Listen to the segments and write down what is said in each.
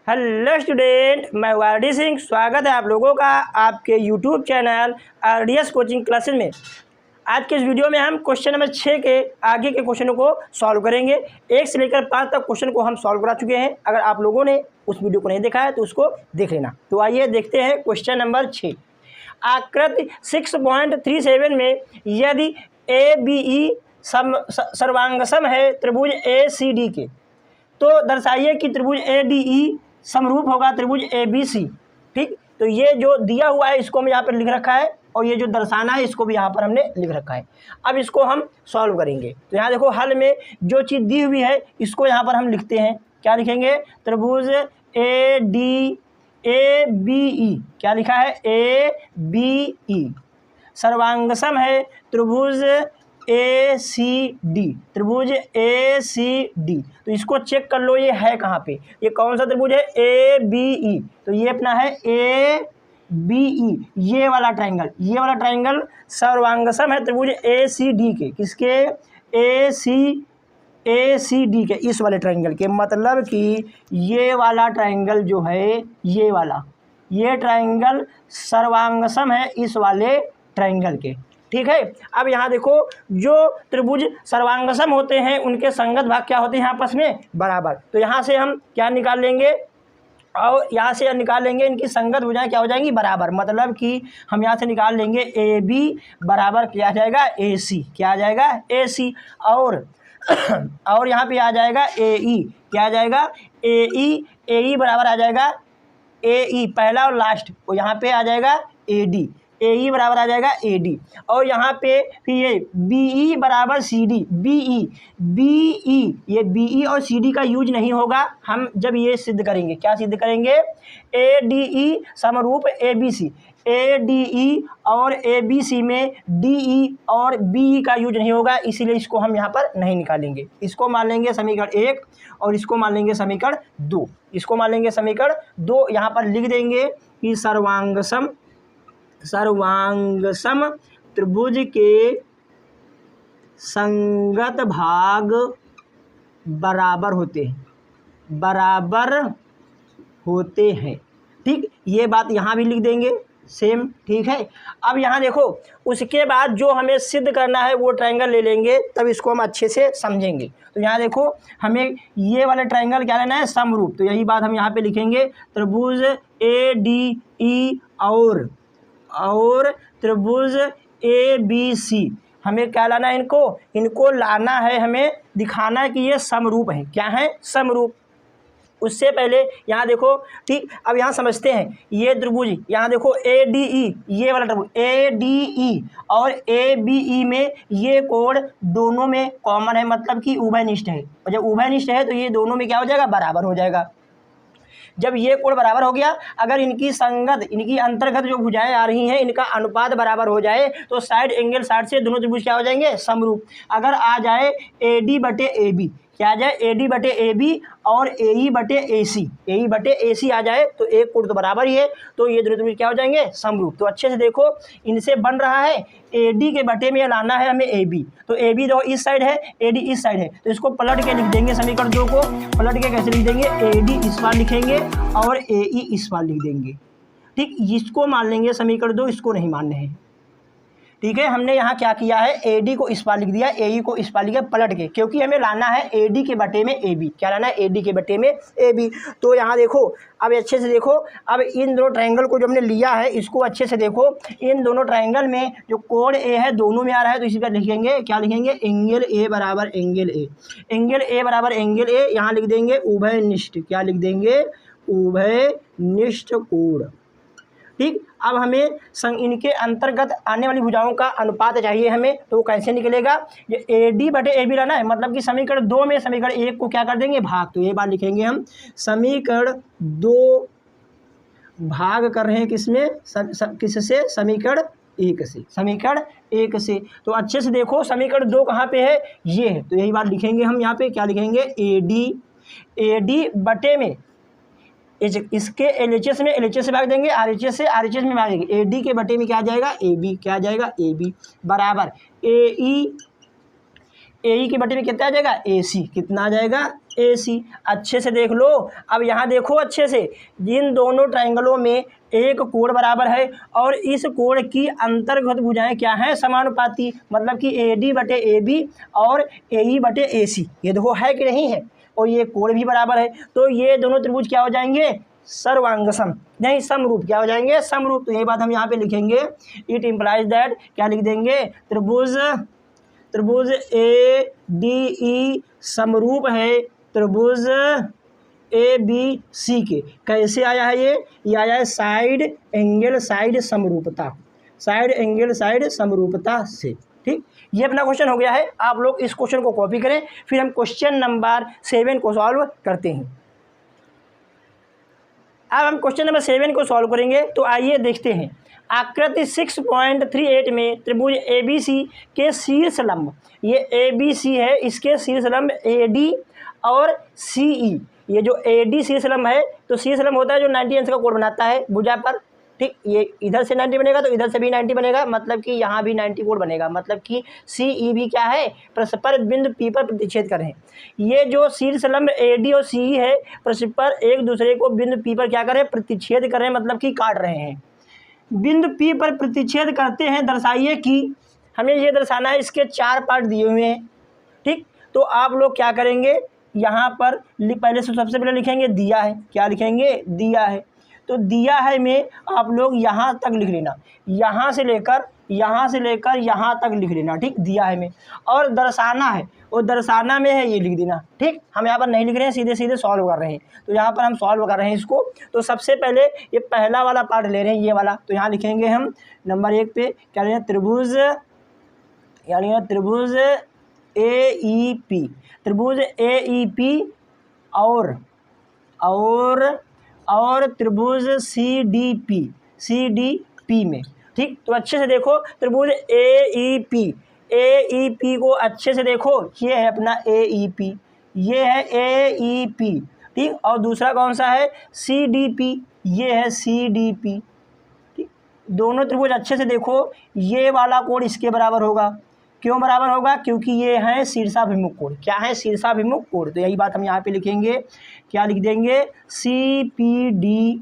Hello student, मैं वाडी सिंह। स्वागत है आप लोगों का आपके YouTube channel RDS coaching classes में। आज के इस वीडियो में हम क्वेश्चन नंबर 6 के आगे के क्वेश्चनों को सॉल्व करेंगे। 1 से लेकर 5 तक क्वेश्चन को हम सॉल्व करा चुके हैं। अगर आप लोगों ने उस वीडियो को नहीं देखा है तो उसको देख लेना। तो आइए देखते हैं क्वेश्चन नंबर 6। आकृति 6.37 में यदि ABE सर्वांगसम है त्रिभुज ACD के, तो दर्शाइए कि त्रिभुज ADE समरूप होगा त्रिभुज ABC। ठीक, तो ये जो दिया हुआ है इसको हम यहाँ पर लिख रखा है और ये जो दर्शाना है इसको भी यहाँ पर हमने लिख रखा है। अब इसको हम सॉल्व करेंगे। तो यहाँ देखो, हल में जो चीज़ दी हुई है इसको यहाँ पर हम लिखते हैं। क्या लिखेंगे? त्रिभुज ABE। क्या लिखा है? ABE सर्वांगसम है त्रिभुज ACD। त्रिभुज ACD, तो इसको चेक कर लो, ये है कहाँ पे, ये कौन सा त्रिभुज है? ABE। तो ये अपना है ABE, ये वाला ट्रायंगल सर्वांगसम है त्रिभुज ACD के। किसके? ACD के, इस वाले ट्रायंगल के। मतलब कि ये वाला ट्रायंगल जो है, ये ट्रायंगल सर्वांगसम है इस वाले ट्रायंगल के। ठीक है। अब यहाँ देखो, जो त्रिभुज सर्वांगसम होते हैं उनके संगत भाग क्या होते हैं? आपस में बराबर। तो यहाँ से हम क्या निकाल लेंगे? और यहाँ से निकाल लेंगे इनकी संगत भुजाएं क्या हो जाएंगी? बराबर। मतलब कि हम यहाँ से निकाल लेंगे AB बराबर क्या आ जाएगा? AC। क्या आ जाएगा? AC। और यहाँ पे आ जाएगा AE। क्या आ जाएगा? AE बराबर आ जाएगा AE, पहला और लास्ट। और यहाँ पे आ जाएगा AD। AE बराबर आ जाएगा AD। और यहाँ पे फिर ये BE बराबर CD। BE, ये BE और CD का यूज नहीं होगा हम जब ये सिद्ध करेंगे। क्या सिद्ध करेंगे? ADE समरूप ABC। ADE और ABC में DE और BE का यूज नहीं होगा, इसीलिए इसको हम यहाँ पर नहीं निकालेंगे। इसको मान लेंगे समीकरण 1 और इसको मान लेंगे समीकरण 2। इसको मान लेंगे समीकरण 2। यहाँ पर लिख देंगे कि सर्वांगसम त्रिभुज के संगत भाग बराबर होते हैं। ठीक, ये बात यहाँ भी लिख देंगे सेम। ठीक है। अब यहाँ देखो, उसके बाद जो हमें सिद्ध करना है वो ट्रायंगल ले लेंगे, तब इसको हम अच्छे से समझेंगे। तो यहाँ देखो, हमें ये वाला ट्रायंगल क्या लेना है? समरूप। तो यही बात हम यहाँ पे लिखेंगे, त्रिभुज ADE और त्रिभुज ABC। हमें क्या लाना है? इनको लाना है, हमें दिखाना है कि ये समरूप है। क्या है? समरूप। उससे पहले यहाँ देखो, ठीक, अब यहाँ समझते हैं ये त्रिभुज। यहाँ देखो ADE, ये वाला त्रिभुज ADE और ABE में ये कोण दोनों में कॉमन है, मतलब कि उभयनिष्ठ है। और जब उभयनिष्ठ है तो ये दोनों में क्या हो जाएगा? बराबर हो जाएगा। जब ये कोण बराबर हो गया, अगर इनकी अंतर्गत जो भुजाएं आ रही हैं इनका अनुपात बराबर हो जाए तो साइड एंगल साइड से दोनों त्रिभुज क्या हो जाएंगे? समरूप। अगर आ जाए AD बटे AB, क्या आ जाए? AD बटे AB और AE बटे AC आ जाए तो एक कोण तो बराबर ही है, तो ये दोनों त्रिभुज क्या हो जाएंगे? समरूप। तो अच्छे से देखो, इनसे बन रहा है AD के बटे में लाना है हमें AB। तो AB जो इस साइड है, AD इस साइड है, तो इसको पलट के लिख देंगे। समीकरण 2 को पलट के कैसे लिख देंगे? AD इस बार लिखेंगे और AE इस बार लिख देंगे। ठीक, इसको मान लेंगे समीकरण 2, इसको नहीं मानने हैं। ठीक है। हमने यहाँ क्या किया है? AD को इस बार लिख दिया, AE को इस बार लिख दिया पलट के, क्योंकि हमें लाना है AD के बटे में AB। क्या लाना है? AD के बटे में AB। तो यहाँ देखो, अब अच्छे से देखो, अब इन दोनों ट्रायंगल को जो हमने लिया है इसको अच्छे से देखो। इन दोनों ट्रायंगल में जो कोण A है दोनों में आ रहा है, तो इसी पर लिखेंगे, क्या लिखेंगे? एंगल A बराबर एंगल A। एंगल A बराबर एंगल A, यहाँ लिख देंगे उभयनिष्ठ। क्या लिख देंगे? उभयनिष्ठ कोण। ठीक, अब हमें इनके अंतर्गत आने वाली भुजाओं का अनुपात चाहिए हमें, तो वो कैसे निकलेगा? ये AD बटे AB लाना है, मतलब कि समीकरण 2 में समीकरण 1 को क्या कर देंगे? भाग। तो ये बात लिखेंगे हम, समीकरण 2 भाग कर रहे हैं किसमें? किससे? समीकरण 1 से। समीकरण 1 से। तो अच्छे से देखो, समीकरण 2 कहाँ पे है? ये है। तो यही बात लिखेंगे हम यहाँ पे। क्या लिखेंगे? AD बटे में इसके LHS में LHS से भाग देंगे, RHS से RHS में भाग देंगे। AD के बटे में क्या आ जाएगा? AB। क्या आ जाएगा? AB बराबर AE के बटे में कितना आ जाएगा? AC। कितना आ जाएगा? AC। अच्छे से देख लो। अब यहाँ देखो अच्छे से, जिन दोनों ट्रायंगलों में एक कोण बराबर है और इस कोण की अंतर्गत भुजाएं क्या हैं, समानुपाती, मतलब कि AD बटे AB और AE बटे AC। ये देखो है कि नहीं है, और ये कोण भी बराबर है, तो ये दोनों त्रिभुज क्या हो जाएंगे, सर्वांगसम, नहीं समरूप, क्या हो जाएंगे, समरूप। तो ये बात हम यहाँ पे लिखेंगे, इट इम्प्लाइज दैट, क्या लिख देंगे, त्रिभुज ADE समरूप है त्रिभुज ABC के। कैसे आया है ये आया है साइड एंगल साइड समरूपता, साइड एंगल साइड समरूपता से। ठीक, ये अपना क्वेश्चन हो गया है। आप लोग इस क्वेश्चन को कॉपी करें, फिर हम क्वेश्चन नंबर 7 को सॉल्व करते हैं। अब हम क्वेश्चन नंबर 7 को सॉल्व करेंगे, तो आइए देखते हैं। आकृति 6.38 में त्रिभुज ABC के शीर्ष लंब, ये ABC है, इसके शीर्ष लंब AD और CE। ये जो AD शीर्ष लंब है, तो शीर्ष लंब होता है जो 90 अंश का कोण बनाता है भुजा पर। ठीक, ये इधर से 90 बनेगा तो इधर से भी 90 बनेगा, मतलब कि यहाँ भी 90 कोण बनेगा, मतलब कि CE भी क्या है, परस्पर बिंदु P पर प्रतिच्छेद कर रहे हैं। ये जो शीर्ष लंब AD और CE है, परस्पर एक दूसरे को बिंदु P पर क्या कर रहे हैं, प्रतिच्छेद कर रहे हैं, मतलब कि काट रहे हैं। बिंदु P पर प्रतिच्छेद करते हैं, दर्शाइए कि, हमें ये दर्शाना है, इसके 4 पार्ट दिए हुए हैं। ठीक, तो आप लोग क्या करेंगे, यहाँ पर पहले सबसे पहले लिखेंगे दिया है, क्या लिखेंगे, दिया है। तो दिया है में आप लोग यहाँ तक लिख लेना, यहाँ से लेकर यहाँ तक लिख लेना। ठीक, दिया है में, और दर्शाना है, वो दर्शाना में है, ये लिख देना। ठीक, हम यहाँ पर नहीं लिख रहे हैं, सीधे सीधे सॉल्व कर रहे हैं। तो यहाँ पर हम सॉल्व कर रहे हैं इसको। तो सबसे पहले ये पहला वाला पार्ट ले रहे हैं, ये वाला। तो यहाँ लिखेंगे हम नंबर 1 पे क्या लेना, त्रिभुज, यानी त्रिभुज AEP, त्रिभुज AEP और त्रिभुज CDP में। ठीक, तो अच्छे से देखो, त्रिभुज AEP को अच्छे से देखो, ये है अपना AEP, ये है AEP। ठीक, और दूसरा कौन सा है, CDP, ये है CDP। ठीक, दोनों त्रिभुज अच्छे से देखो, ये वाला कोण इसके बराबर होगा। क्यों बराबर होगा, क्योंकि ये है शीर्षाभिमुख कोण। क्या है, शीर्षाभिमुख कोण। तो यही बात हम यहाँ पे लिखेंगे, क्या लिख देंगे, CPD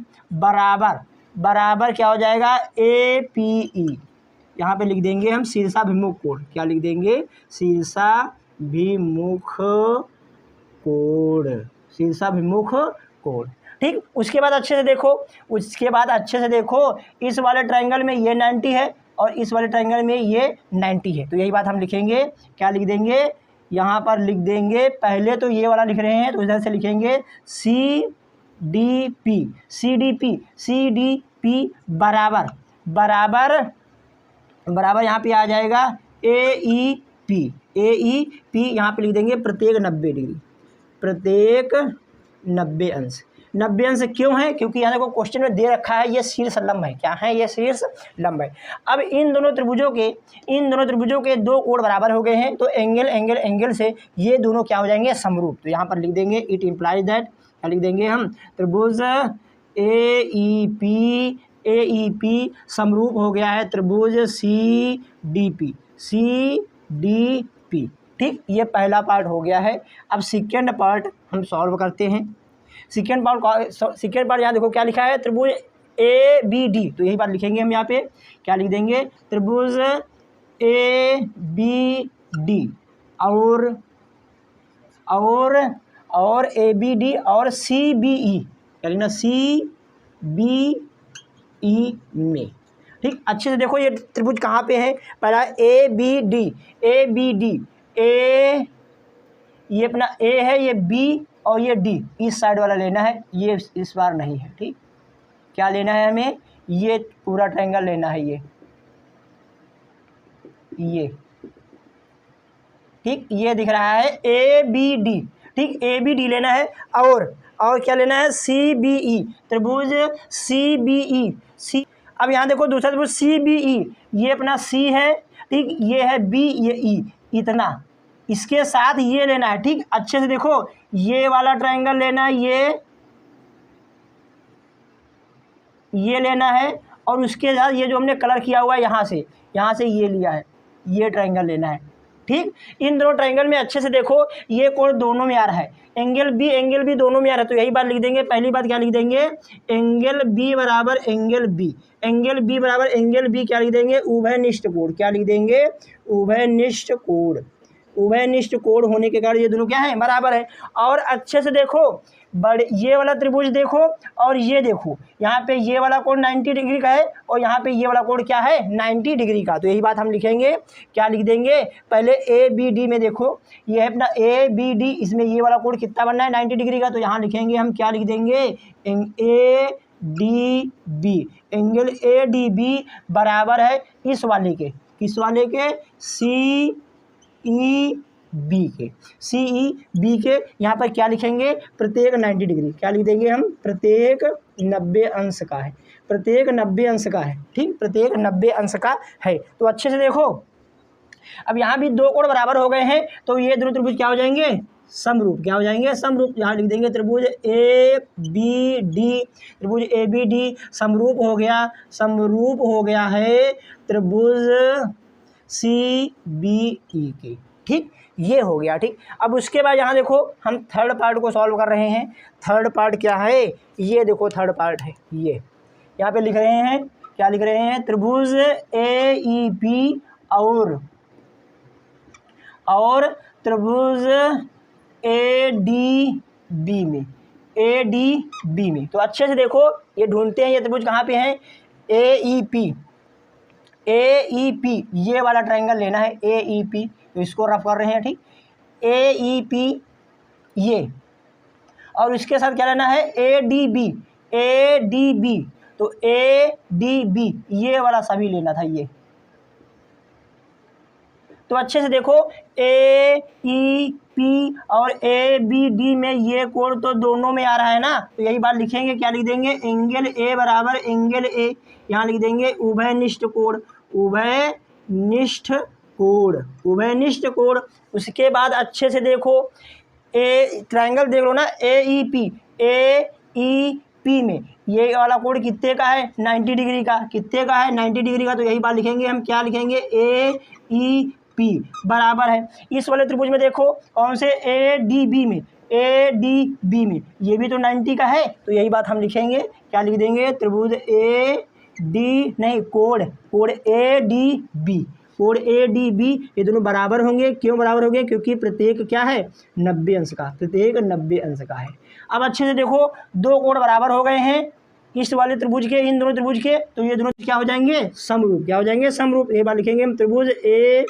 बराबर क्या हो जाएगा, APE। यहाँ पे लिख देंगे हम शीर्षाभिमुख कोण, क्या लिख देंगे, शीर्षाभिमुख कोण। ठीक, उसके बाद अच्छे से देखो, इस वाले ट्रायंगल में ये 90 है और इस वाले ट्रायंगल में ये 90 है। तो यही बात हम लिखेंगे, क्या लिख देंगे, यहाँ पर लिख देंगे, पहले तो ये वाला लिख रहे हैं तो इधर से लिखेंगे CDP बराबर यहाँ पे आ जाएगा AEP, यहाँ पे लिख देंगे प्रत्येक 90 डिग्री, प्रत्येक 90 अंश। 90 अंश क्यों है, क्योंकि यहाँ देखो क्वेश्चन में दे रखा है ये शीर्ष लंब है। क्या है, ये शीर्ष लंब है। अब इन दोनों त्रिभुजों के 2 कोण बराबर हो गए हैं, तो एंगल से ये दोनों क्या हो जाएंगे, समरूप। तो यहाँ पर लिख देंगे, इट इम्प्लाइज दैट, क्या लिख देंगे हम, त्रिभुज AEP समरूप हो गया है त्रिभुज CDP। ठीक, ये पहला पार्ट हो गया है। अब सेकेंड पार्ट हम सॉल्व करते हैं। सेकेंड पार्ट यहाँ देखो क्या लिखा है, त्रिभुज ABD। तो यही बात लिखेंगे हम यहाँ पे, क्या लिख देंगे, त्रिभुज ABD और ABD और CBE, क्या लिखना, CBE में। ठीक, अच्छे से देखो ये त्रिभुज कहाँ पे है, पहला ABD, ये अपना A है, ये B और ये D, इस साइड वाला लेना है, ये इस बार नहीं है। ठीक, क्या लेना है हमें, ये पूरा ट्रायंगल लेना है, ये ठीक, ये दिख रहा है ABD। ठीक, ABD लेना है, और क्या लेना है, CBE, त्रिभुज CBE। अब यहाँ देखो दूसरा त्रिभुज CBE, ये अपना C है। ठीक, ये है B, ये E, इतना, इसके साथ ये लेना है। ठीक, अच्छे से देखो, ये वाला ट्रायंगल लेना है, ये लेना है, और उसके साथ ये जो हमने कलर किया हुआ है यहाँ से ये लिया है, ये ट्रायंगल लेना है। ठीक, इन दोनों ट्रायंगल में अच्छे से देखो ये कोण दोनों में आ रहा है, एंगल बी दोनों में आ रहा है, तो यही बात लिख देंगे। पहली बात क्या लिख देंगे, एंगल बी बराबर एंगल बी, एंगल बी बराबर एंगल बी क्या लिख देंगे, उभयनिष्ठ कोण। क्या लिख देंगे, उभयनिष्ठ कोण। उभयनिष्ठ कोण होने के कारण ये दोनों क्या है, बराबर है। और अच्छे से देखो बड़े ये वाला त्रिभुज देखो और ये देखो, यहाँ पे ये वाला कोण 90 डिग्री का है और यहाँ पे ये वाला कोण क्या है, 90 डिग्री का। तो यही बात हम लिखेंगे, क्या लिख देंगे, पहले ए बी डी में देखो, ये है अपना ए बी डी, इसमें ये वाला कोण कितना बनना है, 90 डिग्री का। तो यहाँ लिखेंगे हम, क्या लिख देंगे, A D B, angle A D B बराबर है इस वाले के, किस वाले के, सी ई बी के, सी ई बी के। यहाँ पर क्या लिखेंगे, प्रत्येक 90 डिग्री, क्या लिख देंगे हम, प्रत्येक 90 अंश का है, प्रत्येक 90 अंश का है, ठीक, प्रत्येक 90 अंश का है। तो अच्छे से देखो, अब यहाँ भी दो कोण बराबर हो गए हैं, तो ये दोनों त्रिभुज क्या हो जाएंगे, समरूप। क्या हो जाएंगे, समरूप। यहाँ लिख देंगे त्रिभुज ए बी डी, त्रिभुज ए बी डी समरूप हो गया, समरूप हो गया है त्रिभुज सी बी ई के, ठीक, ये हो गया, ठीक। अब उसके बाद यहाँ देखो हम थर्ड पार्ट को सॉल्व कर रहे हैं। थर्ड पार्ट क्या है, ये देखो थर्ड पार्ट है, ये यहाँ पे लिख रहे हैं, क्या लिख रहे हैं, त्रिभुज ए ई पी और त्रिभुज ए डी बी में, ए डी बी में। तो अच्छे से देखो, ये ढूंढते हैं ये त्रिभुज कहाँ पे हैं, ए ई पी, ए ई पी, ये वाला ट्रायंगल लेना है, ए ई पी। तो इसको रफ कर रहे हैं, ठीक, ए ई पी ये, और इसके साथ क्या लेना है, A D B, A D B. तो ए डी बी ये वाला सभी लेना था ये। तो अच्छे से देखो, ए ई पी और ए बी डी में ये कोण तो दोनों में आ रहा है ना, तो यही बात लिखेंगे, क्या लिख देंगे, एंगल ए बराबर एंगल ए, यहाँ लिख देंगे उभयनिष्ठ कोण, उभयनिष्ठ कोण, उभयनिष्ठ कोण। उसके बाद अच्छे से देखो, ए ट्रायंगल देख लो ना, ए ई पी में ये वाला कोण कितने का है, 90 डिग्री का, कितने का है, 90 डिग्री का। तो यही बात लिखेंगे हम, क्या लिखेंगे, ए ई पी बराबर है इस वाले त्रिभुज में देखो, कौन से, ए डी बी में, ए डी बी में ये भी तो 90 का है। तो यही बात हम लिखेंगे, क्या लिख देंगे, त्रिभुज ए डी नहीं कोण ए डी बी, कोण ए डी बी ये दोनों बराबर होंगे। क्यों बराबर होंगे, क्योंकि प्रत्येक क्या है, 90 अंश का, प्रत्येक 90 अंश का है। अब अच्छे से देखो, दो कोण बराबर हो गए हैं इस वाले त्रिभुज के, इन दोनों त्रिभुज के, तो ये दोनों क्या हो जाएंगे, समरूप। क्या हो जाएंगे, समरूप। ये बात लिखेंगे हम, त्रिभुज ए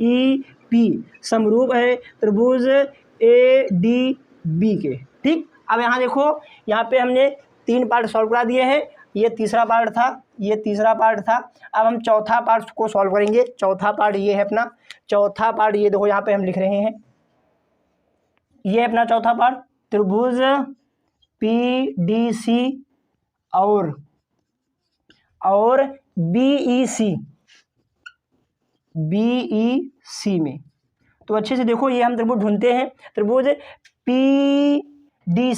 ई पी समरूप है त्रिभुज ए डी बी के, ठीक। अब यहाँ देखो, यहाँ पे हमने 3 पार्ट सॉल्व करा दिए हैं, ये तीसरा पार्ट था, ये तीसरा पार्ट था। अब हम चौथा पार्ट को सॉल्व करेंगे। चौथा पार्ट ये है अपना, चौथा पार्ट ये देखो यहाँ पे हम लिख रहे हैं, ये अपना चौथा पार्ट, त्रिभुज पी डी सी और बी ई सी में। तो अच्छे से देखो, ये हम त्रिभुज ढूंढते हैं, त्रिभुज पी डी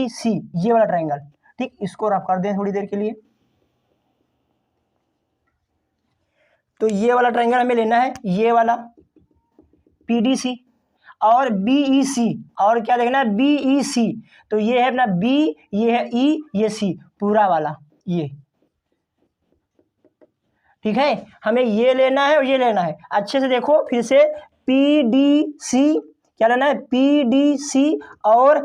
सी ये वाला ट्रायंगल, ठीक, इसको रफ कर दें थोड़ी देर के लिए। तो ये वाला ट्रायंगल हमें लेना है, ये वाला पी डी सी और बी ई सी, और क्या देखना है, बी ई सी। तो ये है अपना बी, ये है ई, ये सी, पूरा वाला ये, ठीक है। हमें ये लेना है और ये लेना है। अच्छे से देखो फिर से, पी डी सी क्या लेना है, पी डी सी और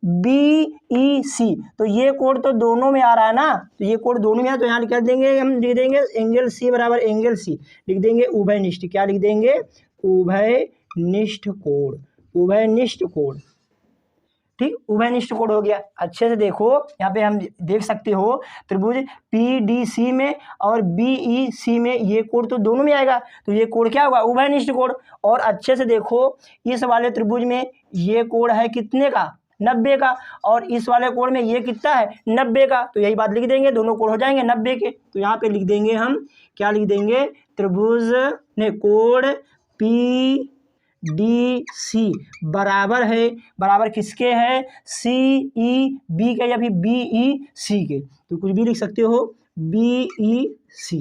बी ई सी। तो ये कोण तो दोनों में आ रहा है ना, तो ये कोण दोनों में है, तो यहाँ लिख देंगे हम, लिख देंगे एंगल सी बराबर एंगल सी, लिख देंगे उभयनिष्ठ। क्या लिख देंगे, उभयनिष्ठ कोण, उभयनिष्ठ कोण, ठीक, उभयनिष्ठ कोण हो गया। अच्छे से देखो, यहाँ पे हम देख सकते हो, त्रिभुज पी डी सी में और बी ई सी में ये कोण तो दोनों में आएगा, तो ये कोण क्या होगा, उभयनिष्ठ कोण। और अच्छे से देखो, इस वाले त्रिभुज में ये कोण है कितने का, 90 का, और इस वाले कोण में ये कितना है, 90 का। तो यही बात लिख देंगे, दोनों कोण हो जाएंगे 90 के। तो यहाँ पे लिख देंगे हम, क्या लिख देंगे, त्रिभुज ने कोण पी डी सी बराबर है, बराबर किसके है, सी ई बी के या फिर बी ई सी के। तो कुछ भी लिख सकते हो, बी ई सी।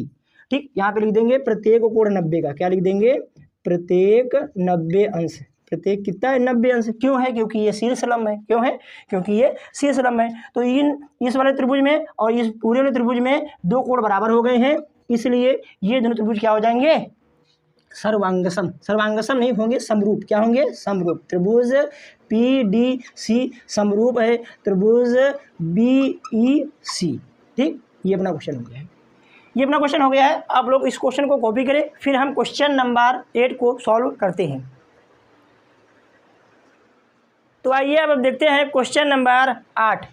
ठीक, यहाँ पे लिख देंगे प्रत्येक कोण 90 का, क्या लिख देंगे, प्रत्येक 90 अंश, प्रत्येक कितना है 90 अंश। क्यों है, क्योंकि ये शीर्ष लंब है, क्यों है, क्योंकि ये शीर्ष लंब है। तो इस वाले त्रिभुज में और इस पूरे वाले त्रिभुज में दो कोण बराबर हो गए हैं, इसलिए ये दोनों त्रिभुज क्या हो जाएंगे, सर्वांगसम, सर्वांगसम नहीं होंगे, समरूप, क्या होंगे, समरूप। त्रिभुज PDC समरूप है त्रिभुज BEC। ठीक, ये अपना क्वेश्चन हो गया है, ये अपना क्वेश्चन हो गया है। आप लोग इस क्वेश्चन को कॉपी करें, फिर हम क्वेश्चन नंबर 8 को सॉल्व करते हैं। तो आइए अब देखते हैं क्वेश्चन नंबर 8।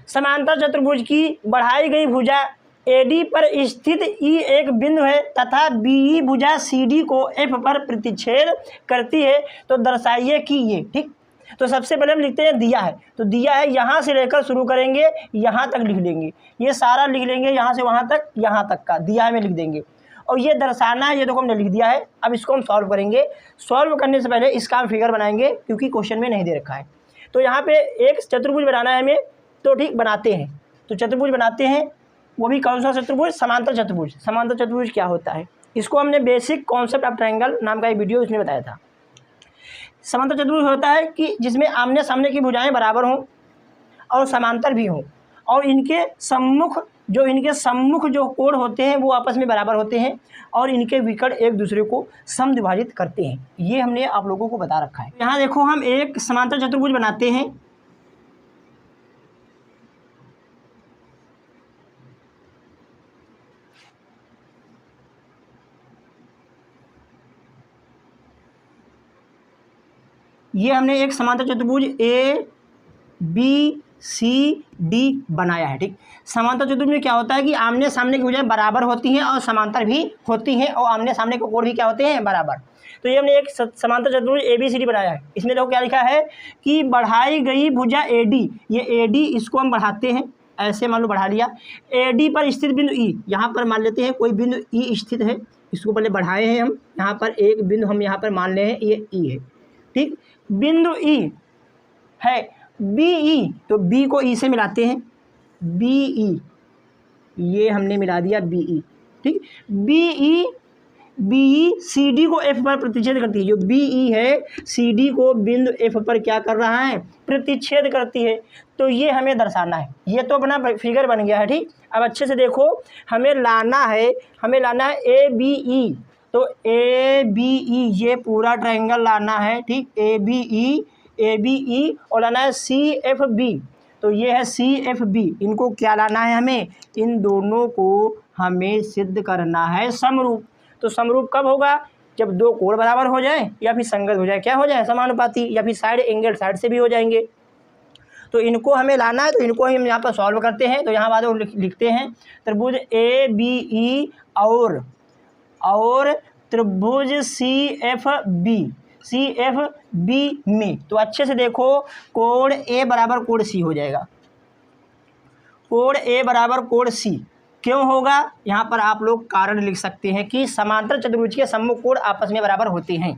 समांतर चतुर्भुज की बढ़ाई गई भुजा AD पर स्थित E एक बिंदु है तथा BE भुजा CD को F पर प्रतिच्छेद करती है, तो दर्शाइए कि ये। ठीक, तो सबसे पहले हम लिखते हैं दिया है, तो दिया है यहाँ से लेकर शुरू करेंगे, यहाँ तक लिख लेंगे, ये सारा लिख लेंगे, यहाँ से वहाँ तक, यहाँ तक का दिया है में लिख देंगे। और ये दर्शाना है, ये देखो हमने लिख दिया है। अब इसको हम सॉल्व करेंगे। सॉल्व करने से पहले इसका हम फिगर बनाएंगे, क्योंकि क्वेश्चन में नहीं दे रखा है। तो यहाँ पे एक चतुर्भुज बनाना है हमें, तो ठीक बनाते हैं। तो चतुर्भुज बनाते हैं, वो भी कौन सा चतुर्भुज, समांतर चतुर्भुज। समांतर चतुर्भुज क्या होता है, इसको हमने बेसिक कॉन्सेप्ट ऑफ ट्रायंगल नाम का एक वीडियो इसमें बताया था। समांतर चतुर्भुज होता है कि जिसमें आमने सामने की भुजाएं बराबर हों और समांतर भी हों, और इनके सम्मुख जो कोण होते हैं वो आपस में बराबर होते हैं, और इनके विकर्ण एक दूसरे को समद्विभाजित करते हैं। ये हमने आप लोगों को बता रखा है। यहाँ देखो हम एक समांतर चतुर्भुज बनाते हैं। ये हमने एक समांतर चतुर्भुज ABCD बनाया है। ठीक, समांतर चतुर्भुज में क्या होता है कि आमने सामने की भुजाएं बराबर होती हैं और समांतर भी होती हैं, और आमने सामने के कोण भी क्या होते हैं, बराबर। तो ये हमने एक समांतर चतुर्भुज ABCD बनाया है। इसमें देखो क्या लिखा है कि बढ़ाई गई भुजा AD, ये AD इसको हम बढ़ाते हैं, ऐसे मान लो बढ़ा लिया। AD पर स्थित बिंदु E, यहाँ पर मान लेते हैं कोई बिंदु E स्थित है, इसको पहले बढ़ाए हैं हम। यहाँ पर एक बिंदु हम यहाँ पर मान ले हैं, ये E है। ठीक, बिंदु E है BE, तो B को E से मिलाते हैं, BE, ये हमने मिला दिया BE। ठीक, BE CD को F पर प्रतिच्छेद करती है। जो BE है CD को बिंदु F पर क्या कर रहा है, प्रतिच्छेद करती है। तो ये हमें दर्शाना है। ये तो अपना फिगर बन गया है। ठीक, अब अच्छे से देखो, हमें लाना है ABE, तो ABE ये पूरा ट्रायंगल लाना है। ठीक, ABE और लाना है CFB, तो ये है CFB। इनको क्या लाना है हमें, इन दोनों को हमें सिद्ध करना है समरूप। तो समरूप कब होगा, जब दो कोण बराबर हो जाए या फिर संगत हो जाए, क्या हो जाए, समानुपाती, या फिर साइड एंगल साइड से भी हो जाएंगे। तो इनको हमें लाना है, तो इनको हम यहाँ पर सॉल्व करते हैं। तो यहाँ बाद लिखते हैं त्रिभुज ABE और त्रिभुज CFB में। तो अच्छे से देखो, कोण A बराबर कोण C हो जाएगा, कोण A बराबर कोण C। क्यों होगा, यहाँ पर आप लोग कारण लिख सकते हैं कि समांतर चतुर्भुज के सम्मुख कोण आपस में बराबर होते हैं।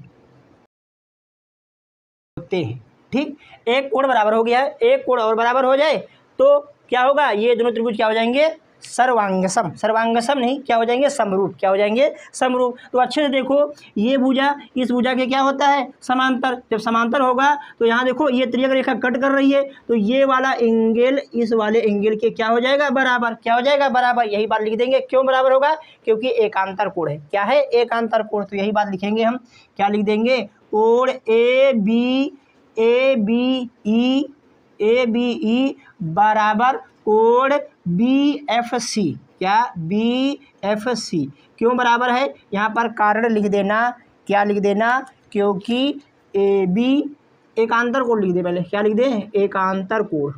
ठीक, एक कोण बराबर हो गया है, एक कोण और बराबर हो जाए तो क्या होगा, ये दोनों त्रिभुज क्या हो जाएंगे, सर्वांगसम। सर्वांगसम नहीं, क्या हो जाएंगे, समरूप। क्या हो जाएंगे, समरूप। तो अच्छे से देखो, ये भुजा इस भुजा के क्या होता है, समांतर। जब समांतर होगा तो यहाँ देखो ये त्रिज्यक रेखा कट कर रही है, तो ये वाला एंगल इस वाले एंगल के क्या हो जाएगा, बराबर। क्या हो जाएगा, बराबर। यही बात लिख देंगे। क्यों बराबर होगा, क्योंकि एकांतर कोण है। क्या है, एकांतर कोण। तो यही बात लिखेंगे हम। क्या लिख देंगे, कोण ABE बराबर कोण BFC। क्या, BFC। क्यों बराबर है, यहाँ पर कारण लिख देना। क्या लिख देना, क्योंकि AB एकांतर कोण लिख दे पहले। क्या लिख दे, एकांतर कोण।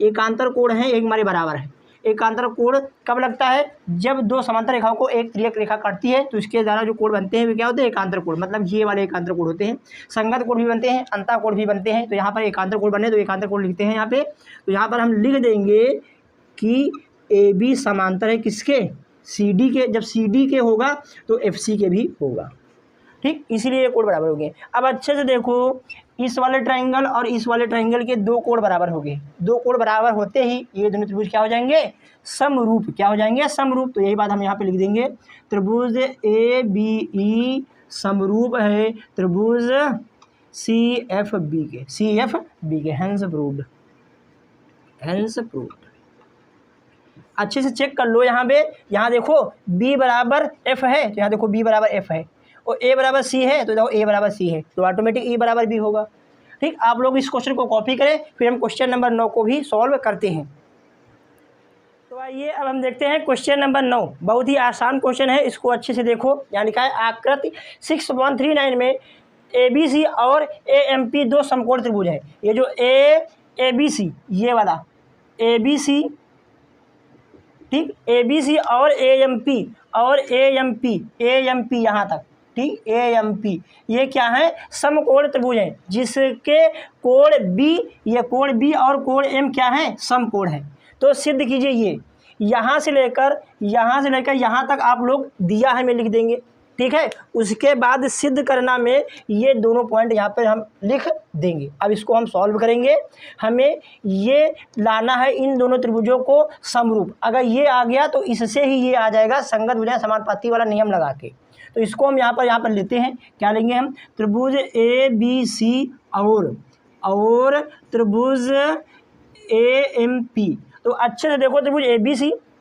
एकांतर कोण है, एक हमारे बराबर है। एकांतर कोण कब लगता है, जब दो समांतर रेखाओं को एक त्रिज्यक रेखा काटती है, तो इसके द्वारा जो कोण बनते हैं वे क्या होते हैं, एकांतर कोण। मतलब ये वाले एकांतर कोण होते हैं। संगत कोण भी बनते हैं, अंतः कोण भी बनते हैं। तो यहाँ पर एकांतर कोण बने तो एकांतर कोण लिखते हैं यहाँ पे। तो यहाँ पर हम लिख देंगे कि AB समांतर है किसके, CD के। जब CD के होगा तो FC के भी होगा। ठीक, इसीलिए ये कोण बराबर हो गए। अब अच्छे से देखो, इस वाले ट्राइंगल और इस वाले ट्राइंगल के दो कोण बराबर हो गए। दो कोण बराबर होते ही ये दोनों त्रिभुज क्या हो जाएंगे, समरूप। क्या हो जाएंगे, समरूप। तो यही बात हम यहाँ पे लिख देंगे, त्रिभुज ABE समरूप है त्रिभुज CFB के। Hence proved, hence proved. अच्छे से चेक कर लो यहाँ पे। यहाँ देखो B बराबर F है, तो यहाँ देखो B बराबर F है, और A बराबर C है, तो देखो A बराबर C है, तो ऑटोमेटिक E बराबर B होगा। ठीक, आप लोग इस क्वेश्चन को कॉपी करें, फिर हम क्वेश्चन नंबर 9 को भी सॉल्व करते हैं। तो आइए अब हम देखते हैं क्वेश्चन नंबर 9। बहुत ही आसान क्वेश्चन है, इसको अच्छे से देखो। यहाँ लिखा है आकृति 6139 में ABC और AMP दो समकोण त्रिभुज है। ये जो ABC ये वाला ABC, ठीक, ABC और AMP यहाँ तक, ठीक, AMP ये क्या है, समकोण त्रिभुज है, जिसके कोण B, ये कोण B और कोण M क्या है, समकोण है। तो सिद्ध कीजिए ये, यहाँ से लेकर यहाँ तक आप लोग दिया है, मैं लिख देंगे, ठीक है। उसके बाद सिद्ध करना में ये दोनों पॉइंट यहाँ पर हम लिख देंगे। अब इसको हम सॉल्व करेंगे। हमें ये लाना है इन दोनों त्रिभुजों को समरूप। अगर ये आ गया तो इससे ही ये आ जाएगा, संगत भुजाएं समानुपाती वाला नियम लगा के। तो इसको हम यहाँ पर लेते हैं। क्या लेंगे हम, त्रिभुज ABC और त्रिभुज AMP। तो अच्छे से देखो, त्रिभुज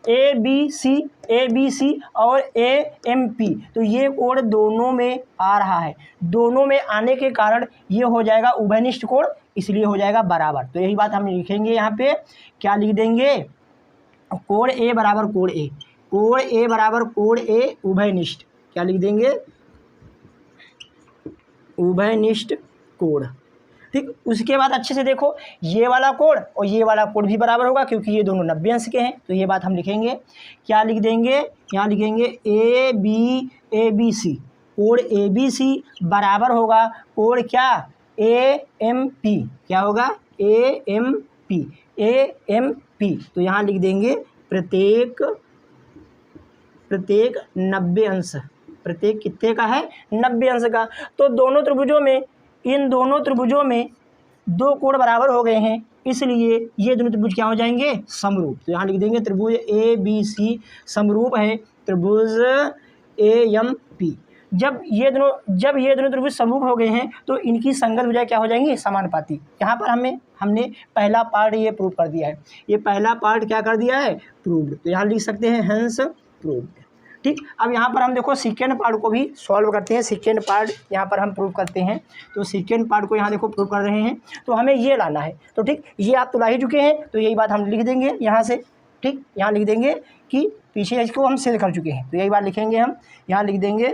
ABC और AMP, तो ये कोण दोनों में आ रहा है। दोनों में आने के कारण ये हो जाएगा उभयनिष्ठ कोण, इसलिए हो जाएगा बराबर। तो यही बात हम लिखेंगे यहाँ पे। क्या लिख देंगे, कोण A बराबर कोण A, कोण A बराबर कोण A उभयनिष्ठ। क्या लिख देंगे, उभयनिष्ठ कोण। ठीक, उसके बाद अच्छे से देखो, ये वाला कोण और ये वाला कोण भी बराबर होगा, क्योंकि ये दोनों 90 अंश के हैं। तो ये बात हम लिखेंगे। क्या लिख देंगे, यहाँ लिखेंगे ABC, कोण ABC बराबर होगा कोण क्या, AMP। क्या होगा, AMP। तो यहाँ लिख देंगे प्रत्येक 90 अंश। प्रत्येक कितने का है, 90 अंश का। तो दोनों त्रिभुजों में, इन दोनों त्रिभुजों में दो कोण बराबर हो गए हैं, इसलिए ये दोनों त्रिभुज क्या हो जाएंगे, समरूप। तो यहाँ लिख देंगे त्रिभुज ABC समरूप है त्रिभुज AMP। जब ये दोनों त्रिभुज समरूप हो गए हैं तो इनकी संगत भुजाएं क्या हो जाएंगी, समानुपाती। यहाँ पर हमने पहला पार्ट ये प्रूव कर दिया है। ये पहला पार्ट क्या कर दिया है, प्रूव्ड। तो यहाँ लिख सकते हैं हेंस प्रूव्ड। ठीक, अब यहाँ पर हम देखो सेकेंड पार्ट को भी सॉल्व करते हैं। सेकेंड पार्ट यहाँ पर हम प्रूव करते हैं। तो सेकेंड पार्ट को यहाँ देखो प्रूव कर रहे हैं, तो हमें ये लाना है। तो ठीक, ये आप तो ला ही चुके हैं, तो यही बात हम लिख देंगे यहाँ से। ठीक, यहाँ लिख देंगे कि पीछे इसको हम सिद्ध कर चुके हैं, तो यही बात लिखेंगे हम। यहाँ लिख देंगे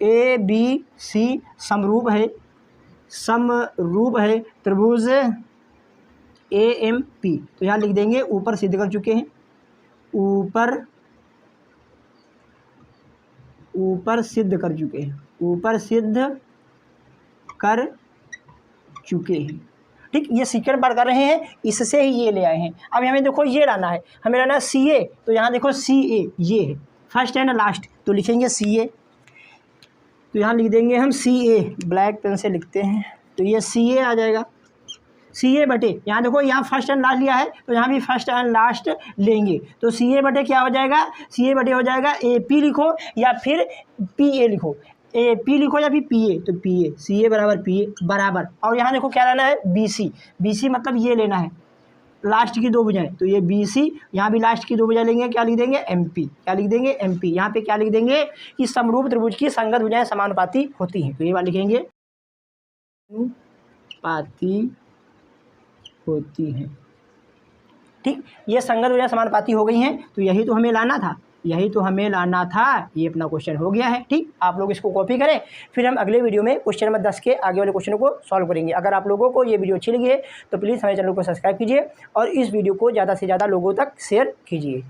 ABC समरूप है त्रिभुज AMP। तो यहाँ लिख देंगे ऊपर सिद्ध कर चुके हैं, ऊपर सिद्ध कर चुके हैं। ठीक, ये सेकंड पार्ट कर रहे हैं, इससे ही ये ले आए हैं। अब हमें देखो ये लाना है, हमें लाना है CA। तो यहाँ देखो CA ये है, फर्स्ट एंड लास्ट, तो लिखेंगे CA। तो यहाँ लिख देंगे हम CA, ब्लैक पेन से लिखते हैं। तो ये CA आ जाएगा, CA बटे, यहाँ देखो यहाँ फर्स्ट एंड लास्ट लिया है, तो यहाँ भी फर्स्ट एंड लास्ट लेंगे। तो CA बटे क्या हो जाएगा, CA बटे हो जाएगा AP लिखो या फिर PA लिखो, AP लिखो या फिर PA। तो PA, CA बराबर PA बराबर। और यहाँ देखो क्या लेना है, BC मतलब ये लेना है लास्ट की दो भुजाएं। तो ये BC, यहाँ भी लास्ट की दो भुजाएं लेंगे। क्या लिख देंगे, MP। क्या लिख देंगे, MP। यहाँ पे क्या लिख देंगे कि समरूप त्रिभुज की संगत भुजाएं समानुपाती होती हैं। तो ये बात लिखेंगे, समानुपाती होती हैं। ठीक, ये संगत भुजाएं समानुपाती हो गई हैं। तो यही तो हमें लाना था, ये अपना क्वेश्चन हो गया है। ठीक, आप लोग इसको कॉपी करें, फिर हम अगले वीडियो में क्वेश्चन नंबर 10 के आगे वाले क्वेश्चनों को सॉल्व करेंगे। अगर आप लोगों को ये वीडियो अच्छी लगी है तो प्लीज़ हमारे चैनल को सब्सक्राइब कीजिए और इस वीडियो को ज़्यादा से ज़्यादा लोगों तक शेयर कीजिए।